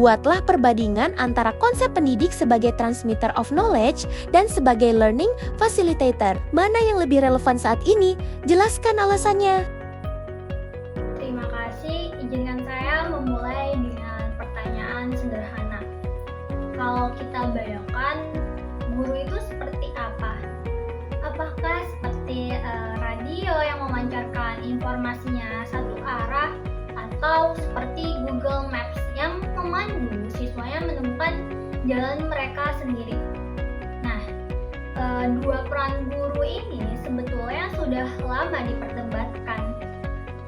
Buatlah perbandingan antara konsep pendidik sebagai transmitter of knowledge dan sebagai learning facilitator. Mana yang lebih relevan saat ini? Jelaskan alasannya. Terima kasih, izinkan saya memulai dengan pertanyaan sederhana. Kalau kita bayangkan, guru itu seperti apa? Apakah seperti radio yang memancarkan informasinya satu arah, atau seperti Google Maps yang memandu siswanya menemukan jalan mereka sendiri? Nah, dua peran guru ini sebetulnya sudah lama diperdebatkan.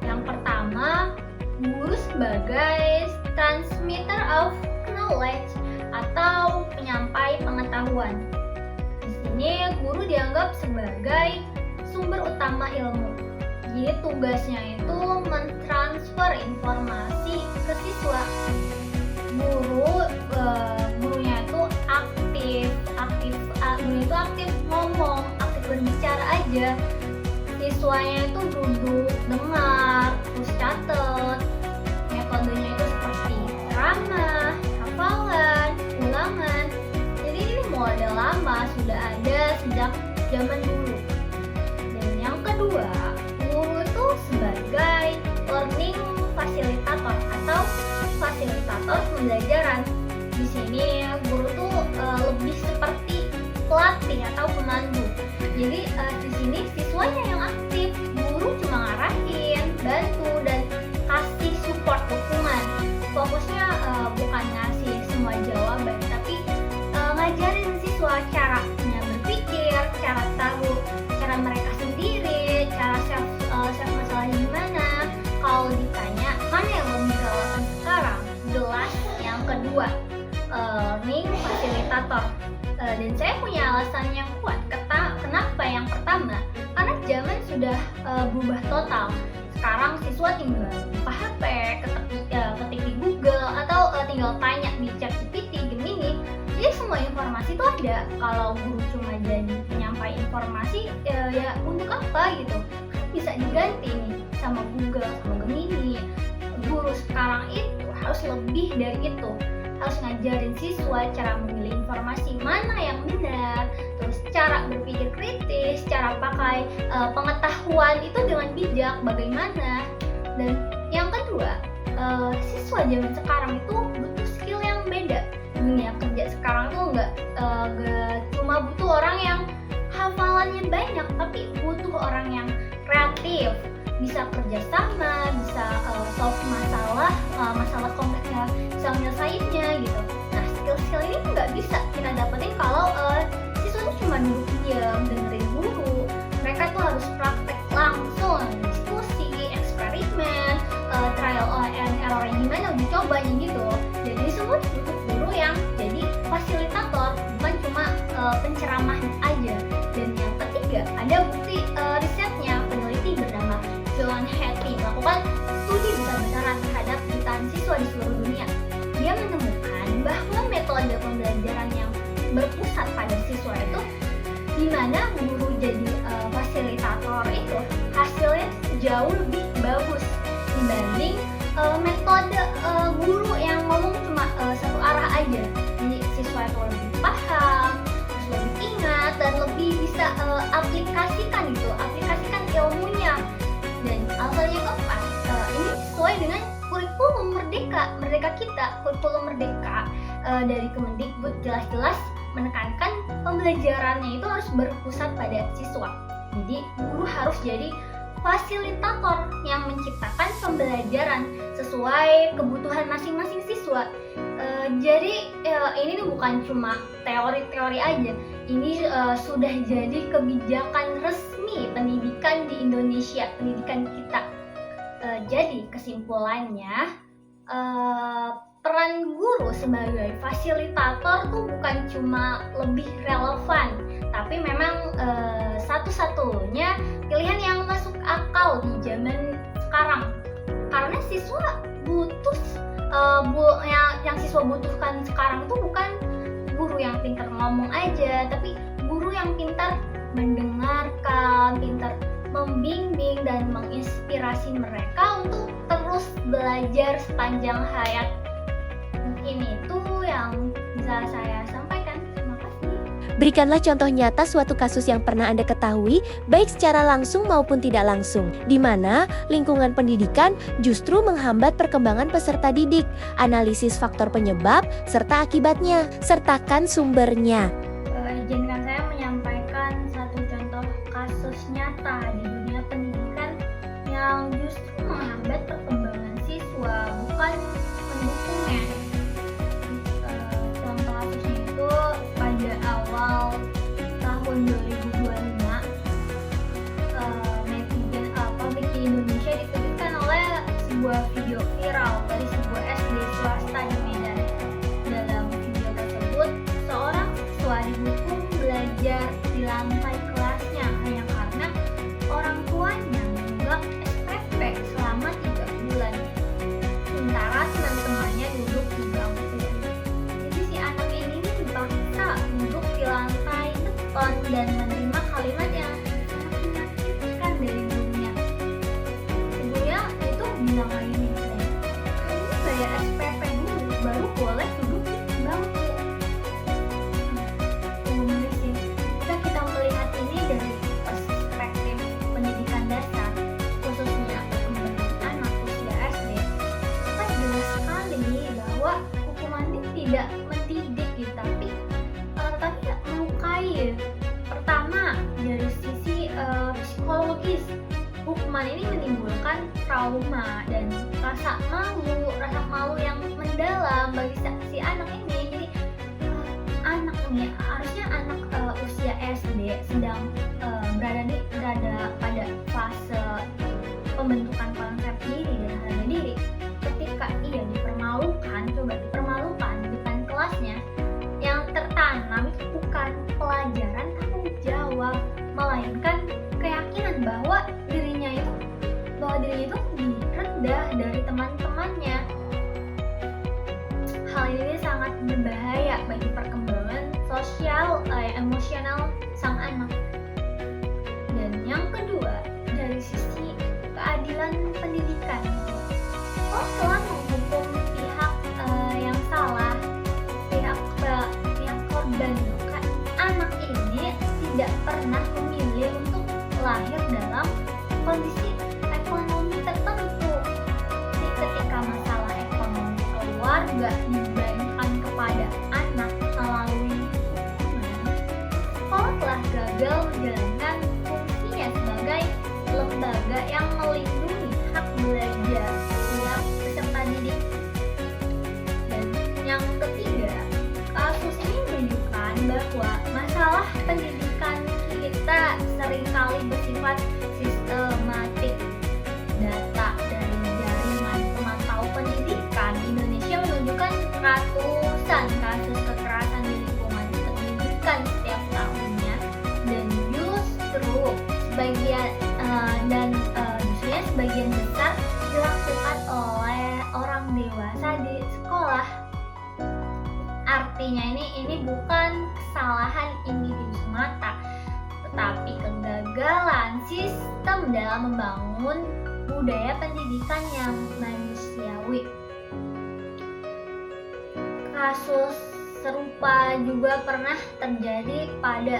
Yang pertama, guru sebagai transmitter of knowledge atau penyampai pengetahuan. Di sini guru dianggap sebagai sumber utama ilmu. Jadi tugasnya itu mentransfer informasi ke siswa. Gurunya itu aktif ngomong, aktif berbicara aja. Siswanya itu duduk, dengar, terus catat. Metodenya itu seperti ceramah, hafalan, ulangan. Jadi ini model lama, sudah ada sejak zaman dulu. Dan yang kedua, guru itu sebagai learning facilitator atau fasilitator pembelajaran. Di sini guru tuh lebih seperti pelatih atau pemandu. Jadi di sini siswanya yang aktif, guru cuma ngarahin, bantu dan kasih support dukungan. Fokusnya bukan ngasih semua jawaban, tapi ngajarin siswa caranya berpikir, cara tahu cara mereka sendiri, cara self masalahnya gimana. Kalau ditanya mana yang lebih relevan sekarang, jelas yang kedua, learning facilitator. Dan saya punya alasan yang kuat. Kenapa yang pertama? Karena zaman sudah berubah total. Sekarang siswa tinggal buka HP, ketik di Google, atau tinggal tanya di ChatGPT, Gemini. Jadi semua informasi itu ada. Kalau guru cuma jadi penyampai informasi, ya untuk apa gitu? Kan bisa diganti nih sama Google, sama Gemini. Guru sekarang itu harus lebih dari itu. Harus ngajarin siswa cara memilih informasi mana yang benar, terus cara berpikir kritis, cara pakai pengetahuan itu dengan bijak bagaimana. Dan yang kedua, siswa zaman sekarang itu butuh skill yang beda. Dunia kerja sekarang tuh nggak cuma butuh orang yang hafalannya banyak, tapi butuh orang yang kreatif, bisa kerjasama, bisa solve masalah kompleksnya, bisa menyelesainya gitu. Nah, skill-skill ini nggak bisa kita dapetin kalau siswa itu cuma duduk diam dengerin guru. Mereka tuh harus praktek langsung, diskusi, eksperimen, trial and error gimana, uji cobanya gitu. Jadi semua butuh guru yang jadi fasilitator, bukan cuma penceramah aja. Dan yang ketiga, ada bukti risetnya. Peneliti bernama John Hattie melakukan studi besar-besaran terhadap jutaan siswa di seluruh dunia. Dia menemukan bahwa metode pembelajaran yang berpusat pada siswa itu, di mana guru jadi fasilitator itu hasilnya jauh lebih bagus dibanding metode guru yang ngomong cuma satu arah aja. Jadi siswa itu lebih paham, lebih ingat, dan lebih bisa aplikasikan ilmunya. Dan alasannya keempat, ini sesuai dengan kurikulum merdeka kita. Kurikulum merdeka dari Kemendikbud jelas-jelas menekankan pembelajarannya itu harus berpusat pada siswa. Jadi guru harus jadi fasilitator yang menciptakan pembelajaran sesuai kebutuhan masing-masing siswa. Jadi ini bukan cuma teori-teori aja. Ini sudah jadi kebijakan resmi pendidikan di Indonesia, pendidikan kita. Jadi kesimpulannya, peran guru sebagai fasilitator tuh bukan cuma lebih relevan, tapi memang satu-satunya pilihan yang masuk akal di zaman sekarang. Karena siswa butuh yang siswa butuhkan sekarang tuh bukan guru yang pintar ngomong aja, tapi guru yang pintar mendengarkan, pintar membimbing dan menginspirasi mereka untuk terus belajar sepanjang hayat. Ini tuh yang bisa saya sampaikan. Terima kasih. Berikanlah contoh nyata suatu kasus yang pernah Anda ketahui, baik secara langsung maupun tidak langsung, di mana lingkungan pendidikan justru menghambat perkembangan peserta didik. Analisis faktor penyebab serta akibatnya, sertakan sumbernya. Izinkan saya menyampaikan satu contoh kasus nyata di dunia pendidikan yang justru menghambat perkembangan siswa, bukan mendukungnya. Contoh kasusnya itu pada awal tahun 2025, netizen publik di Indonesia dikejutkan oleh sebuah video viral dari sebuah SD swasta di Medan. Dalam video tersebut, seorang siswa dihukum belajar di lantai kelasnya hanya karena orang tuanya menunggak SPP selama 3 bulan. Sementara teman-temannya duduk di bangku. Jadi si anak ini dipaksa duduk di lantai depan dan menerima kalimat yang sangat menyakitkan dari gurunya. Ibunya itu bilang lagi nih, kamu bayar SPP dulu baru boleh duduk di bangku. Jika kita melihat ini dari perspektif pendidikan dasar, khususnya perkembangan anak usia SD, kita jelas sekali bahwa hukuman ini tidak mendidik gitu, tapi melukai. Pertama, dari sisi psikologis, hukuman ini menimbulkan trauma dan rasa malu yang mendalam bagi si anak ini. Jadi anak ini harusnya anak usia SD sedang berada pada fase pembentukan konsep diri dan harga diri. Ketika ia dipermalukan di depan kelasnya, yang tertanam itu bukan pelajaran tanggung jawab, melainkan keyakinan bahwa dirinya itu lebih rendah dari teman-temannya. Hal ini sangat berbahaya bagi perkembangan sosial emosional sang anak. Dan yang kedua, dari sisi keadilan pendidikan, telah menghukum pihak yang salah, pihak korban. Anak ini tidak pernah memilih untuk lahir dalam kondisi ekonomi tertentu. Jadi ketika masalah ekonomi keluarga dibebankan kepada anak melalui hukuman, sekolah telah gagal menjalankan fungsinya sebagai lembaga yang melindungi hak belajar setiap peserta didik. Dan yang ketiga, kasus ini menunjukkan bahwa masalah pendidikan kita seringkali bersifat sistematik. Data dari jaringan pemantau pendidikan Indonesia menunjukkan ratusan kasus kekerasan di lingkungan pendidikan setiap tahunnya, dan justru sebagian besar dilakukan oleh orang dewasa di sekolah. Artinya ini bukan kesalahan individu semata, tetapi kegagalan sistem dalam membangun budaya pendidikan yang manusiawi. Kasus serupa juga pernah terjadi pada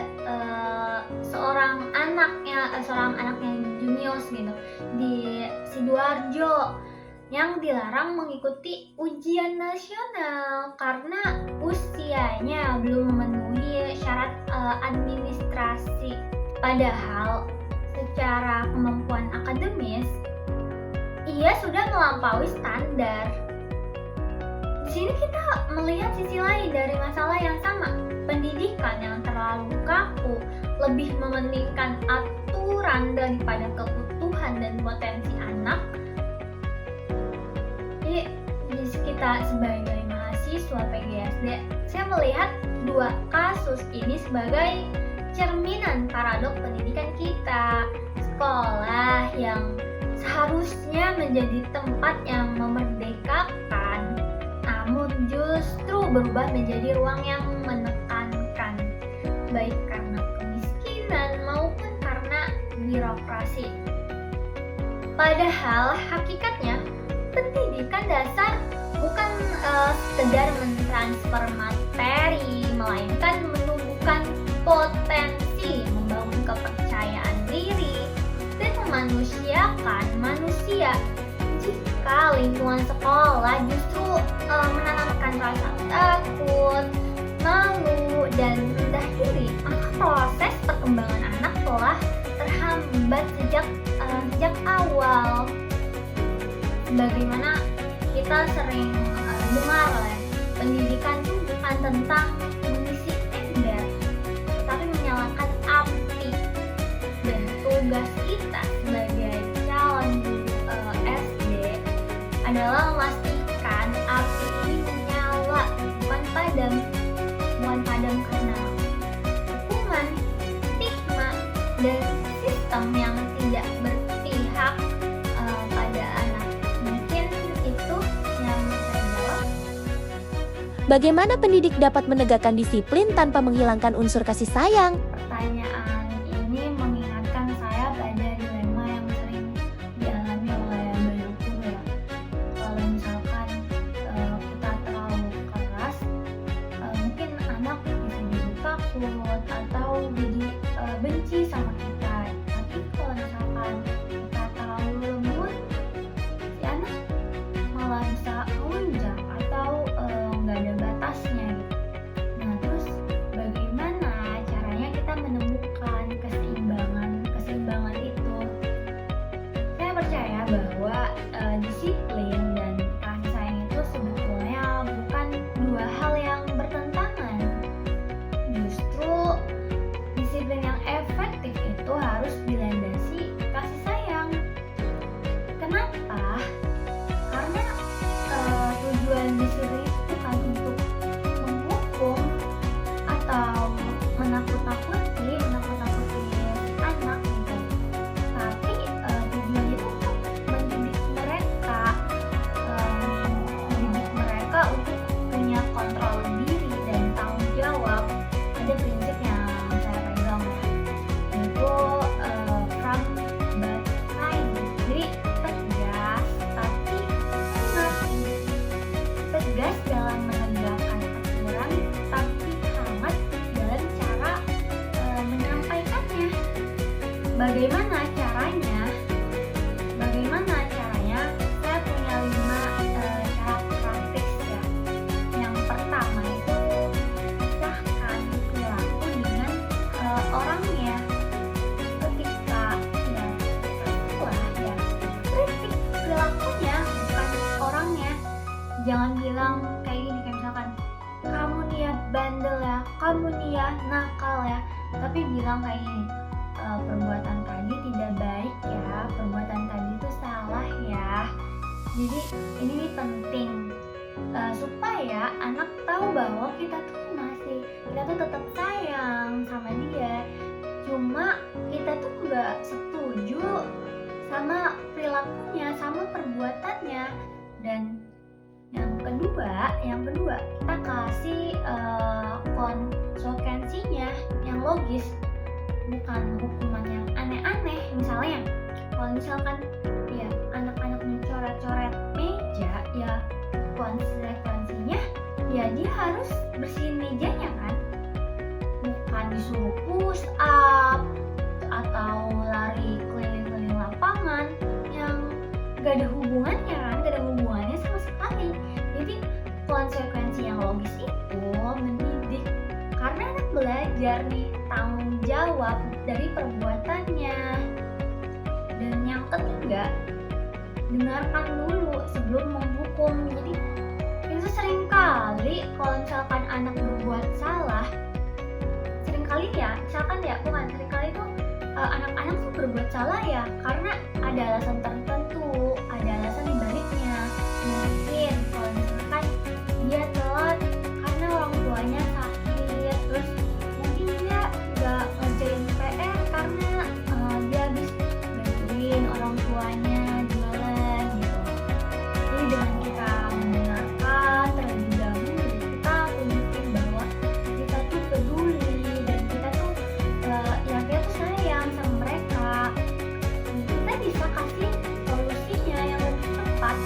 seorang anaknya jenius gitu di Sidoarjo yang dilarang mengikuti ujian nasional karena usianya belum memenuhi syarat administrasi. Padahal secara kemampuan akademis ia sudah melampaui standar. Di sini kita melihat sisi lain dari masalah yang sama. Pendidikan yang terlalu kaku lebih mementingkan aturan daripada kebutuhan dan potensi anak. Jadi kita sebagai mahasiswa PGSD, saya melihat dua kasus ini sebagai cerminan paradok pendidikan kita. Sekolah yang seharusnya menjadi tempat yang memerdekakan, namun justru berubah menjadi ruang yang menekankan, baik karena kemiskinan maupun karena birokrasi. Padahal hakikatnya Pendidikan dasar bukan sekedar mentransfer materi, melainkan menumbuhkan potensi, membangun kepercayaan diri, dan memanusiakan manusia. Jika lingkungan sekolah justru menanamkan rasa takut, malu, dan rendah diri, maka proses perkembangan anak telah terhambat sejak awal. Bagaimana kita sering dengar pendidikan itu bukan tentang mengisi ember, tetapi menyalakan api. Dan tugas kita sebagai calon guru SD adalah memastikan api ini menyala, bukan padam karena hukuman, stigma, dan sistem yang tidak berpihak pada anak. Mungkin itu yang saya jawab. Bagaimana pendidik dapat menegakkan disiplin tanpa menghilangkan unsur kasih sayang? Pertanyaan ini mengingatkan saya pada dilema yang sering dialami oleh banyak guru ya. Kalau misalkan kita terlalu keras, mungkin anak bisa jadi takut atau jadi benci sama kita. Tapi kalau misalkan kita terlalu lembut, si anak malah bisa melunjak atau nggak ada batasnya gitu. Nah, terus bagaimana caranya kita menemukan keseimbangan itu? Saya percaya bahwa disiplin dan kasih sayang itu sebetulnya bukan dua hal yang bertentangan. Justru disiplin yang efektif itu harus dilandasi kasih sayang. Kenapa? Karena tujuan disiplin itu bukan untuk menghukum atau menakut-nakuti anak gitu. Tapi tujuannya itu untuk mendidik mereka untuk punya kontrol diri dan tanggung jawab. Ada prinsip yang saya pegang ya, yaitu from but kind. Jadi tegas tapi hangat. Tegas dalam menegakkan aturan tapi hangat dalam cara menyampaikannya. Bagaimana caranya? Saya punya 5 cara praktis ya. Yang pertama itu pisahkan perilaku dengan orangnya. Ketika kritik perilakunya bukan orangnya. Jangan bilang kayak gini, kayak misalkan kamu nih ya bandel ya, kamu nih ya nakal ya. Tapi bilang kayak gini, perbuatan tadi tidak baik ya, perbuatan tadi itu salah ya. Jadi ini nih penting supaya anak tahu bahwa kita tuh tetap sayang sama dia. Cuma kita tuh nggak setuju sama perilakunya, sama perbuatannya. Dan yang kedua kita kasih konsekuensinya yang logis, bukan hukuman yang aneh-aneh. Misalnya kalau misalkan ya anak-anak mencoret-coret meja, ya konsekuensinya ya dia harus bersihin mejanya kan, bukan disuruh push up atau lari keliling-keliling lapangan yang gak ada hubungannya sama sekali. Jadi konsekuensi yang logis itu mendidik, karena anak belajar nih tanggung jawab dari perbuatannya. Dan yang ketiga, dengarkan dulu sebelum menghukum. Jadi itu sering kali kalau misalkan anak berbuat salah, seringkali tuh anak-anak tuh berbuat salah ya karena ada alasan tertentu, ada alasan dibaliknya. Mungkin kalau misalkan dia telat karena orang tuanya sakit, terus mungkin dia nggak ngerjain PR karena dia habis bantuin orang tuanya jualan gitu. Jadi dengan kita mendengarkan terlebih dahulu, kita tunjukin bahwa kita tuh peduli dan kita tuh kita tuh sayang sama mereka. Kita bisa kasih solusinya yang lebih tepat.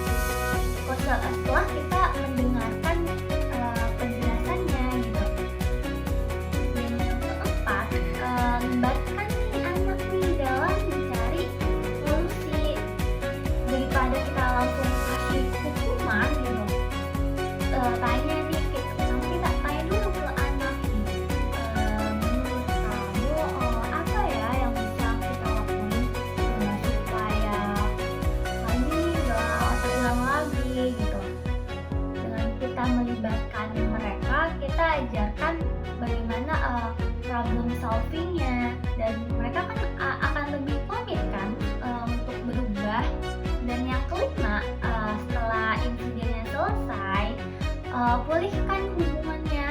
pulihkan hubungannya.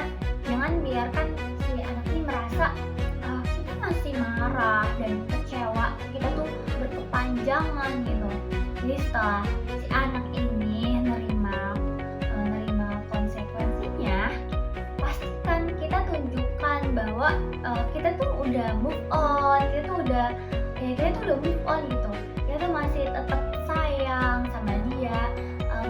Jangan biarkan si anak ini merasa kita masih marah dan kecewa, kita tuh berkepanjangan gitu. Jadi setelah si anak ini nerima konsekuensinya, pastikan kita tunjukkan bahwa kita tuh udah move on, kita tuh udah move on gitu. Kita tuh masih tetap sayang sama dia.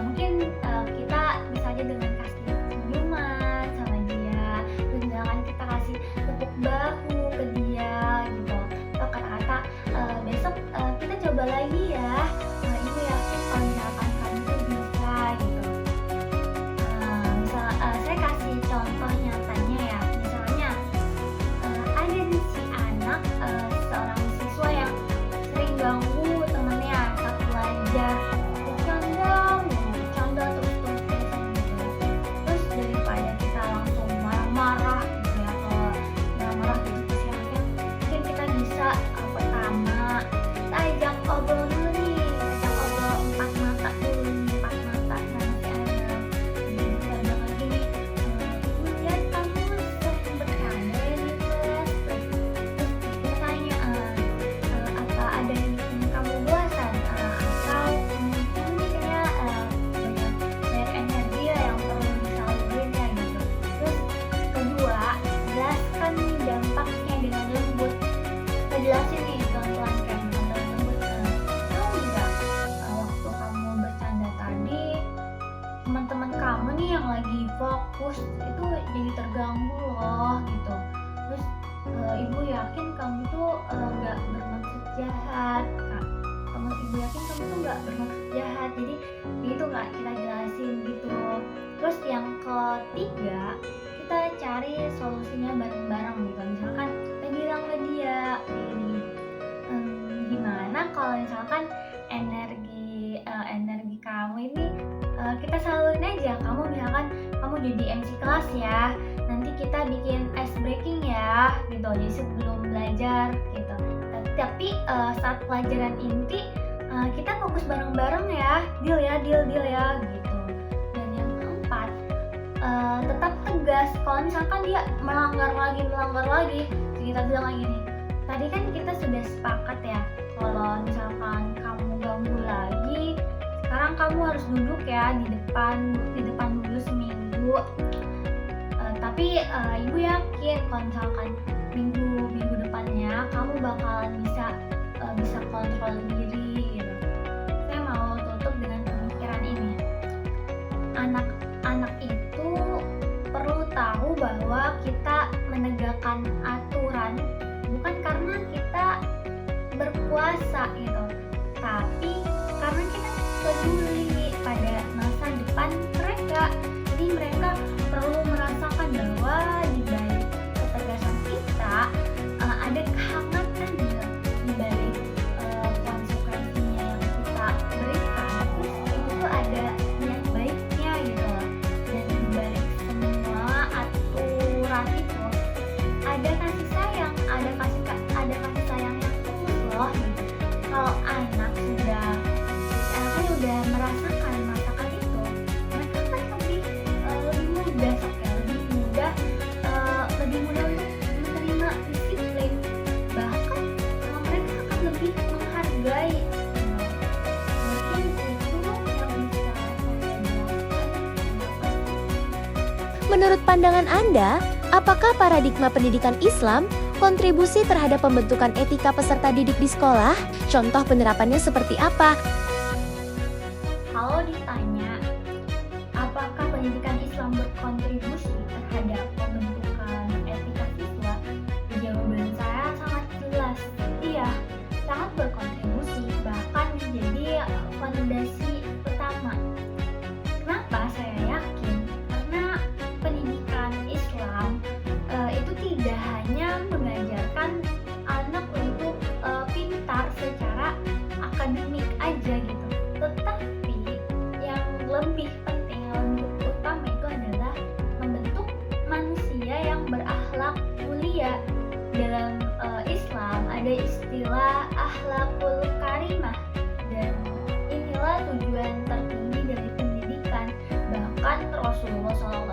Mungkin kita bisa aja dengan kasih senyuman sama dia, terus misalkan kita kasih tepuk bahu ke dia gitu, atau kata-kata besok kita coba lagi ya, ibu yakin kalau misalkan kamu tuh bisa gitu. Saya kasih contoh nyatanya ya, misalnya ada nih si anak, seorang siswa yang sering ganggu temennya saat belajar, bercanda terus gitu. Terus daripada kita langsung marah-marah gitu ya, ke si anaknya, mungkin kita bisa pertama kita ajak obrol dulu nih, ajak obrol empat mata dulu nih, empat mata sama si anak. Kita bilang lagi nih, ibu lihat kamu sering bercanda ya di kelas. Terus kita tanya, apa ada yang bikin kamu bosan, atau ini kayaknya banyak energi ya yang perlu disalurin ya gitu. Terus kedua, jelaskan nih dampaknya dengan lembut. Kita jelasin nih pelan-pelan kayak dengan lembut. Tahu nggak, waktu kamu bercanda tadi, teman-teman kamu nih yang lagi fokus itu jadi terganggu loh gitu. Terus ibu yakin kamu tuh nggak bermaksud jahat, Kak. Ibu yakin kamu tuh nggak bermaksud jahat. Jadi itu nggak kita jelasin gitu. Terus yang ketiga, kita cari solusinya bareng-bareng gitu. Misalkan kita bilang ke dia ini, gimana kalau misalkan energi kamu ini kita salurin aja. Kamu jadi MC kelas ya, nanti kita bikin ice breaking ya gitu, jadi sebelum belajar gitu. Tapi saat pelajaran inti kita fokus bareng-bareng ya, deal ya gitu. Dan yang keempat, tetap tegas. Kalau misalkan dia melanggar lagi, kita bilang lagi nih, tadi kan kita sudah sepakat ya, kalau misalkan kamu ganggu lagi, sekarang kamu harus duduk ya di depan dulu seminggu. Tapi ibu yakin kalau misalkan minggu depannya kamu bakalan bisa kontrol diri gitu. Saya mau tutup dengan pemikiran ini. Anak itu perlu tahu bahwa kita menegakkan aturan bukan karena kita berkuasa gitu, tapi karena kita peduli pada masa depan mereka. Jadi mereka perlu merasakan bahwa di balik ketegasan kita ada kehangatan di balik konsekuensinya yang kita berikan. Terus itu tuh ada niat baiknya gitu loh. Dan di balik semua aturan itu ada kasih sayang, ada kasih sayang yang tulus loh gitu. Kalau anaknya udah merasakan itu, mereka kan lebih mudah untuk menerima disiplin. Bahkan mereka akan lebih menghargai. Mungkin itu yang bisa saya jelaskan. Menurut pandangan Anda, apakah paradigma pendidikan Islam kontribusi terhadap pembentukan etika peserta didik di sekolah? Contoh penerapannya seperti apa? Kalau ditanya, apakah pendidikan Islam berkontribusi terhadap pembentukan etika siswa? Jawaban saya sangat jelas, iya, sangat berkontribusi, bahkan menjadi fondasi utama. Kenapa saya yakin? Karena pendidikan Islam itu tidak hanya mengajarkan anak untuk pintar secara akademik aja gitu, tetapi yang lebih penting, yang lebih utama itu adalah membentuk manusia yang berakhlak mulia. Dalam Islam ada istilah akhlakul karimah, dan inilah tujuan tertinggi dari pendidikan. Bahkan Rasulullah SAW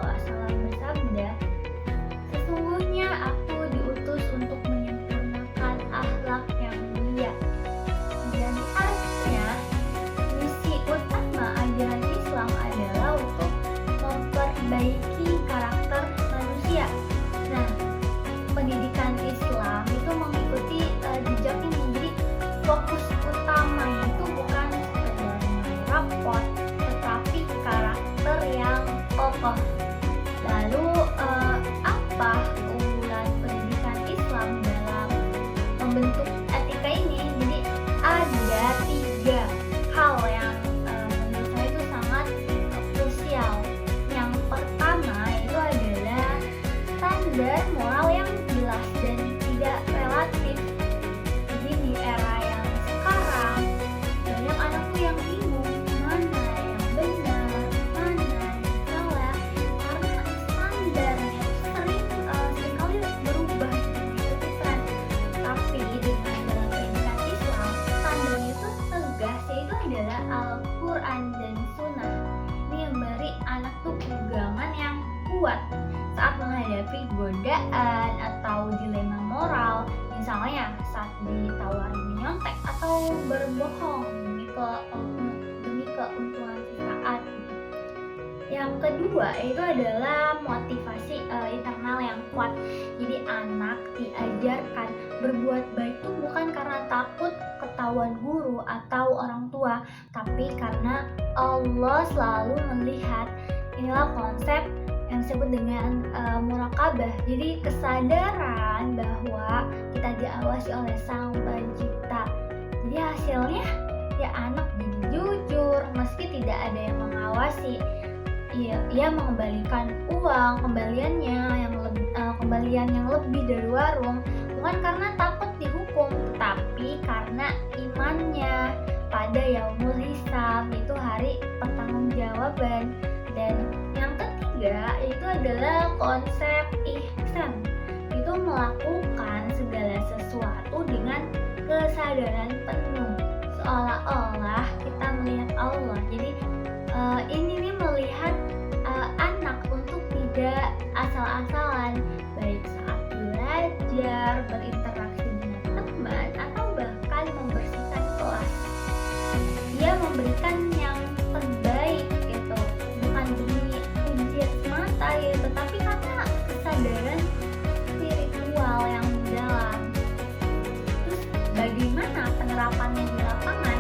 kuat saat menghadapi godaan atau dilema moral, misalnya saat ditawari menyontek atau berbohong demi keuntungan sesaat. Yang kedua itu adalah motivasi internal yang kuat. Jadi anak diajarkan berbuat baik itu bukan karena takut ketahuan guru atau orang tua, tapi karena Allah selalu melihat. Inilah konsep yang disebut dengan muraqabah. Jadi kesadaran bahwa kita diawasi oleh Sang Pencipta. Jadi hasilnya ya anak jadi jujur meski tidak ada yang mengawasi. Ia mengembalikan uang kembalian yang lebih dari warung, bukan karena takut dihukum, tapi karena imannya pada yaumul hisab, itu hari pertanggungjawaban. Dan yang ketiga itu adalah konsep ihsan, itu melakukan segala sesuatu dengan kesadaran penuh, seolah-olah kita melihat Allah. Jadi ini nih melihat anak untuk tidak asal-asalan, baik saat belajar, berinteraksi dengan teman, atau bahkan membersihkan kelas. Dia memberikan yang terbaik gitu, bukan demi ujian semata ya, tetapi karena kesadaran spiritual yang mendalam. Terus bagaimana penerapannya di lapangan?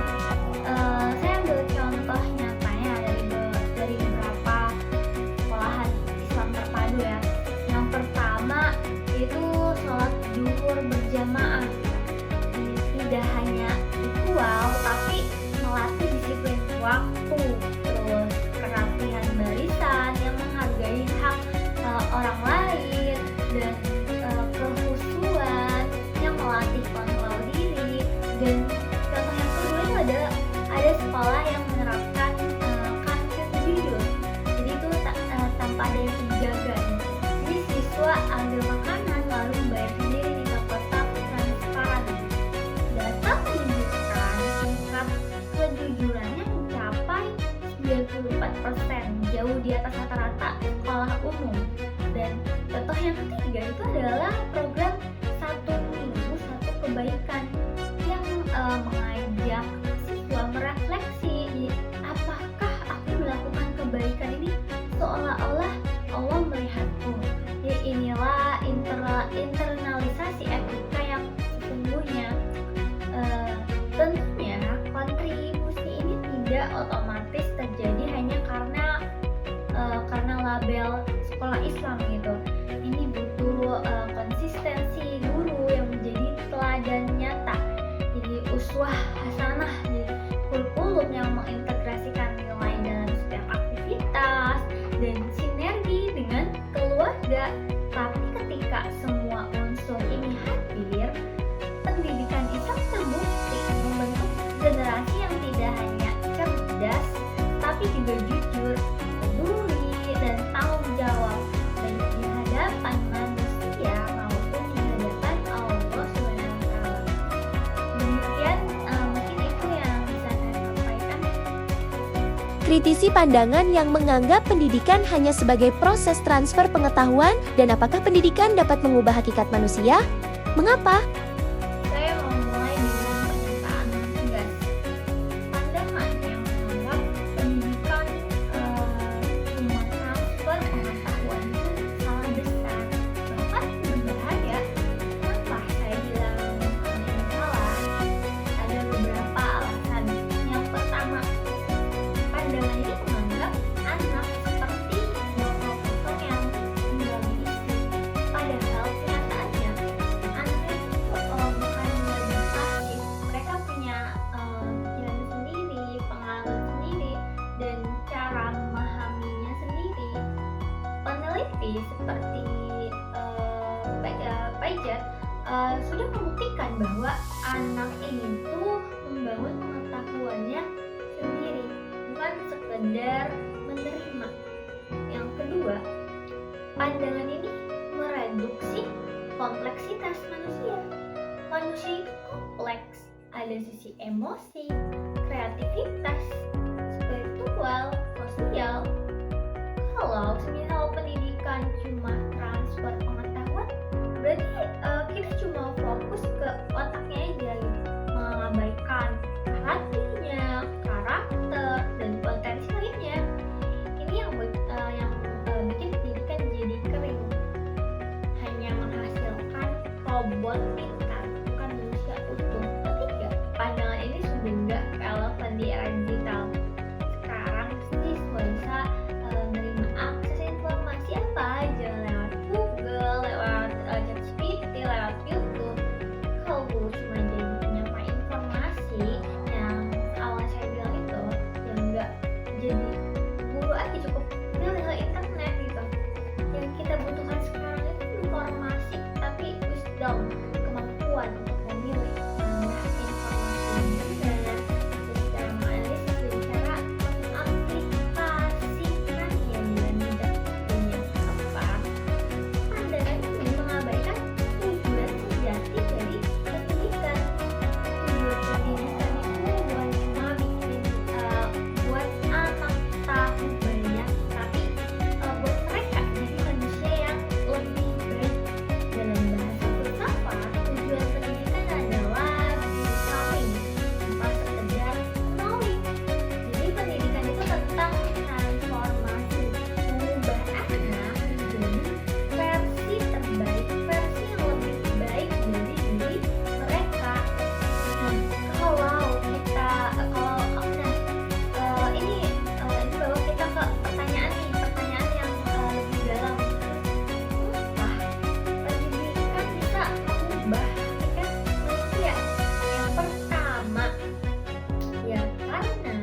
Saya ambil contoh nyatanya dari beberapa sekolahan Islam terpadu ya. Yang pertama itu sholat zuhur berjamaah. Tidak hanya ritual, tapi melatih disiplin waktu, terus kerapihan barisan yang menghargai hak orang lain, dan kehusuan yang melatih kontrol diri. Dan contoh yang kedua itu ada sekolah yang menerapkan kantin jujur. Jadi itu tanpa ada yang menjaga. Jadi siswa ambil makanan lalu membayar sendiri di kotak transparan. Data menunjukkan tingkat kejujurannya mencapai 94%, jauh di atas rata-rata sekolah umum. Dan contoh yang ketiga itu adalah program 1 minggu 1 kebaikan yang mengajak siswa merefleksi, apakah aku melakukan kebaikan ini seolah-olah Allah melihatku. Ya, inilah internalisasi etika yang sesungguhnya. Tentunya kontribusi ini tidak otomatis terjadi hanya karena label sekolah Islam gitu. Ini butuh konsistensi guru yang menjadi teladan nyata. Jadi uswah hasanah, jadi kurikulum yang mengintegrasikan nilai dalam setiap aktivitas dan sinergi dengan keluarga. Tapi ketika semua unsur ini hadir, pendidikan Islam terbukti membentuk generasi yang tidak hanya cerdas, tapi juga jujur, peduli, dan tanggung jawab, baik di hadapan manusia maupun di hadapan Allah SWT. Demikian mungkin itu yang bisa saya sampaikan. Kritisi pandangan yang menganggap pendidikan hanya sebagai proses transfer pengetahuan, dan apakah pendidikan dapat mengubah hakikat manusia? Mengapa? Saya mau mulai dengan pernyataan tegas. Pandangan yang menganggap pendidikan cuma transfer pengetahuan itu salah besar, bahkan berbahaya. Kenapa saya bilang ini salah? Ada beberapa alasan. Yang pertama, pandangan ini menganggap anak seperti botol kosong yang tinggal diisi. Padahal kenyataannya anak itu bukan belajar pasif. Mereka punya pikiran sendiri, pengalaman sendiri, dan cara memahaminya sendiri. Peneliti seperti Paget sudah membuktikan bahwa anak ini tuh membangun pengetahuannya sendiri, bukan sekedar menerima. Yang kedua, pandangan ini mereduksi kompleksitas manusia. Manusia itu kompleks, ada sisi emosi, kreativitas, spiritual, sosial. Kalau semisal pendidikan robot pintar, bukan manusia utuh. Ketiga, pandangan ini sudah nggak relevan di era digital. Sekarang siswa bisa menerima akses informasi apa aja lewat Google, lewat ChatGPT, lewat YouTube. Kalau guru cuma jadi penyampai informasi yang awal saya bilang itu, yang nggak jadi guru aja cukup tinggal internet gitu. Yang kita butuhkan sekarang itu informasi, tapi wisdom, kemampuan untuk memilih mana informasi yang benar, terus cara menganalisis dan cara mengaplikasikannya dengan bijak. Dan yang keempat, pandangan ini mengabaikan tujuan sejati dari pendidikan. Tujuan pendidikan itu bukan cuma bikin buat anak tahu banyak, tapi buat mereka jadi manusia yang lebih baik. Dalam bahasa filsafat, tujuan pendidikan adalah becoming, bukan sekedar knowing. Jadi pendidikan itu tentang transformasi, mengubah anak menjadi versi terbaik, versi yang lebih baik dari diri mereka. Nah, kalau kita ini bawa kita ke pertanyaan nih, pertanyaan yang lebih dalam. Wah, pendidikan bisa mengubah hakikat manusia. Yang pertama, ya karena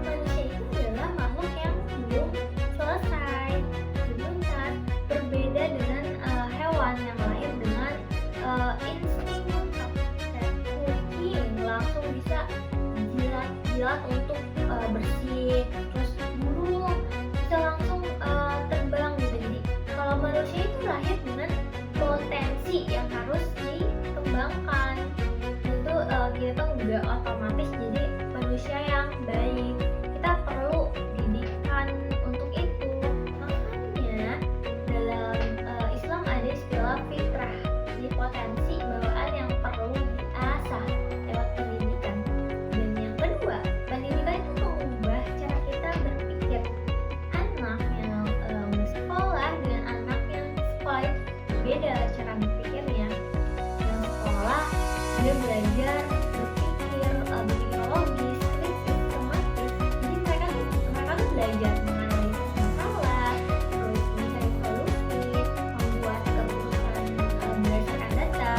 manusia itu adalah makhluk yang belum selesai, belum tuntas, berbeda dengan hewan yang lahir dengan insting dan kucing langsung bisa jilat-jilat untuk bersih, terus burung bisa langsung terbang gitu. Jadi kalau manusia itu lahir dengan potensi yang harus dikembangkan, itu kita nggak otomatis jadi manusia yang baik. Kita perlu didikan untuk itu. Makanya dalam Islam ada istilah fitrah, jadi potensi bawaan yang perlu diasah lewat pendidikan. Dan yang kedua, pendidikan itu mengubah cara kita berpikir. Anak yang sekolah dengan anak yang sekolah itu beda cara berpikirnya. Yang sekolah dia belajar berpikir logis, kritis, sistematis. Jadi mereka tuh belajar menganalisis masalah, terus mencari solusi, membuat keputusan berdasarkan data.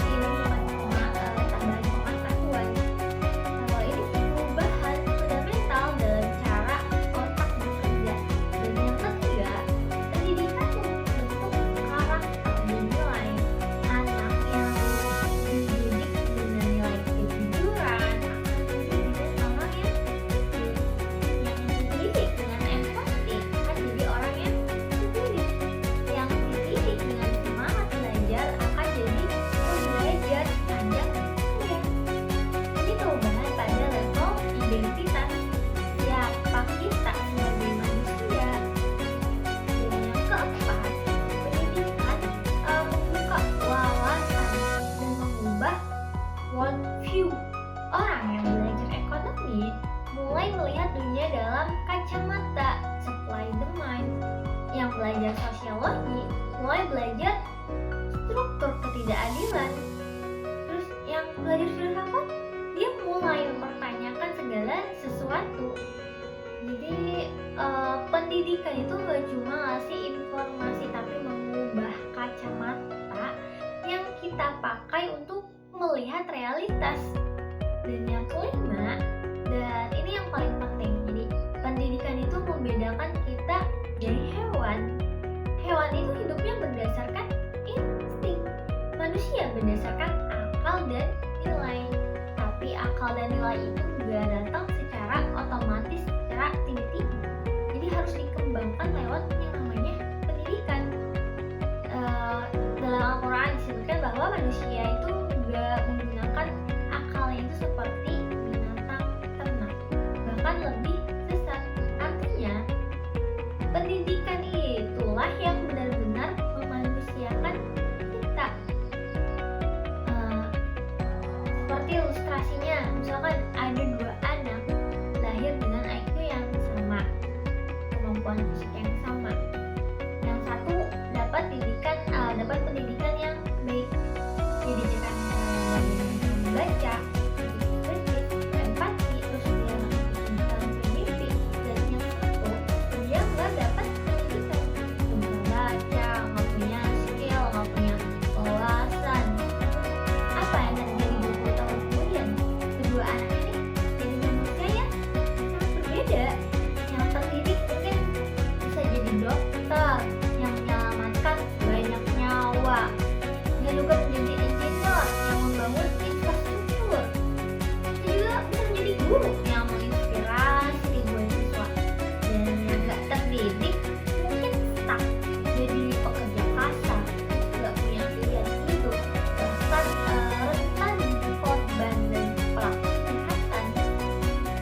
Ini bukan cuma tambahan pengetahuan. Kalau ini perubahan fundamental dalam cara otak bekerja. Dan yang ketiga, pendidikan membentuk karakter dan nilai. Anak yang dididik dengan nilai kejujuran akan menjadi orang yang dididik dengan empati akan jadi orang yang mandiri. Yang dididik dengan semangat belajar akan jadi pembelajar sepanjang hidupnya. Ini perubahan pada level identitas, siapa kita sebagai manusia. Dan yang keempat, pendidikan membuka wawasan dan mengubah worldview. Orang yang belajar ekonomi mulai melihat dunia dalam kacamata supply demand. Yang belajar sosiologi mulai belajar struktur ketidakadilan. Terus yang belajar filsafat, dia mulai mempertanyakan segala sesuatu. Jadi pendidikan itu gak cuma ngasih informasi, tapi mengubah kacamata yang kita pakai untuk melihat realitas. Dan yang kelima, dan ini yang paling penting, jadi pendidikan itu membedakan kita dari hewan. Hewan itu hidupnya berdasarkan insting, manusia berdasarkan akal dan nilai. Tapi akal dan nilai itu gak datang secara otomatis, secara tiba-tiba. Jadi harus dikembangkan lewat yang namanya pendidikan. Dalam Al-Quran disebutkan bahwa manusia itu gak menggunakan akalnya itu seperti binatang ternak, bahkan lebih sesat. Artinya pendidikan itulah yang benar-benar memanusiakan kita. Seperti ilustrasinya, misalkan ada dua anak lahir dengan IQ yang sama, kemampuan fisik yang sama. Yang satu dapat pendidikan yang baik, guru yang menginspirasi ribuan siswa. Dan yang gak terdidik mungkin stuck jadi pekerja kasar, gak punya pilihan hidup, bahkan rentan korban dan pelaku kejahatan.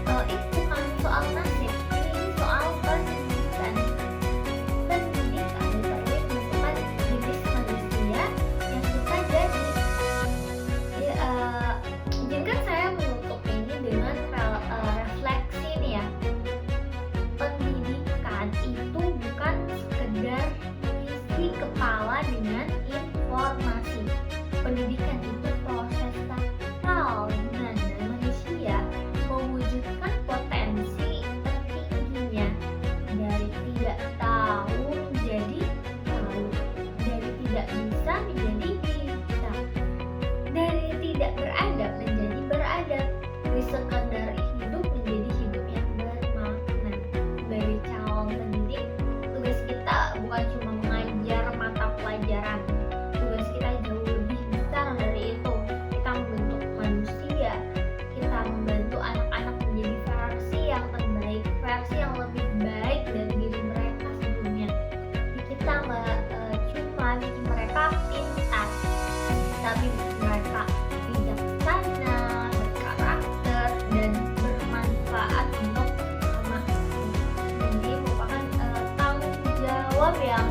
Ini bukan soal nasib, ini soal pendidikan. Pendidikan dipilih menentukan jenis manusia yang kita jadi. Izinkan saya menutup ini dengan refleksi nih ya. Pendidikan itu bukan sekedar isi kepala dengan informasi. Pendidikan itu proses sakral di mana manusia mewujudkan potensi tertingginya, dari tidak tahu menjadi tahu, dari tidak bisa menjadi bisa, dari tidak beradab menjadi beradab, dari sekedar hidup menjadi hidup yang bermakna. Dari calon pendidik, tugas kita bukan cuma mengajar mata pelajaran. Tugas kita jauh lebih besar dari itu. Kita membentuk manusia, kita membantu anak-anak menjadi versi yang terbaik, versi yang lebih baik dari diri mereka sebelumnya. Kita nggak cuma bikin mereka pintar, tapi bikin mereka bijaksana, berkarakter, dan bermanfaat untuk sama. Ini merupakan tanggung jawab yang